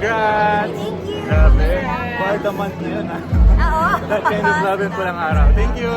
Congrats! Thank you! Grabe. For the month na yun, ha? Oo. That kind of love po lang araw. Thank you!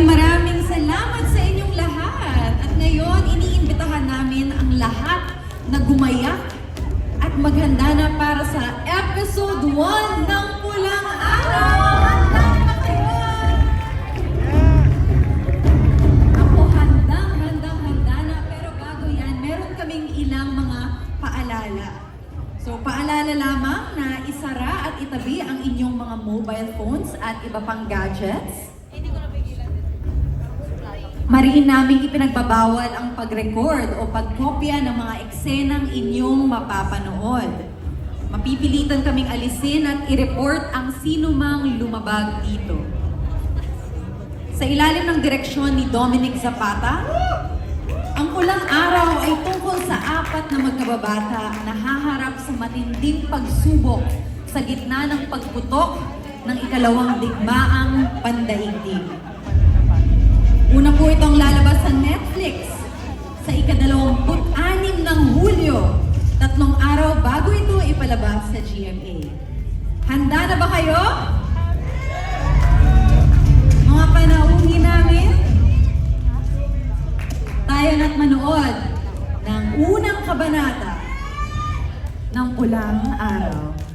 Maraming salamat sa inyong lahat. At ngayon, iniimbitahan namin ang lahat na gumayak at maghanda na para sa episode 1 ng Pulang Araw. Handa na kayo! Ako handa na. Pero bago yan, meron kaming ilang mga paalala. So, paalala lamang na isara at itabi ang inyong mga mobile phones at iba pang gadgets. Mariin naming ipinagbabawal ang pag-record o pagkopya ng mga eksenang inyong mapapanood. Mapipilitan kaming alisin at i-report ang sinumang lumabag dito. Sa ilalim ng direksyon ni Dominic Zapata, ang Pulang Araw ay tungkol sa 4 na magkababata na haharap sa matinding pagsubok sa gitna ng pagputok ng ikalawang digmaang pandaigdig. Una po itong lalabas sa Netflix sa ika-26 ng Hulyo, 3 araw bago ito ipalabas sa GMA. Handa na ba kayo? Mga panauhin namin, tayo na't manood ng unang kabanata ng Pulang Araw.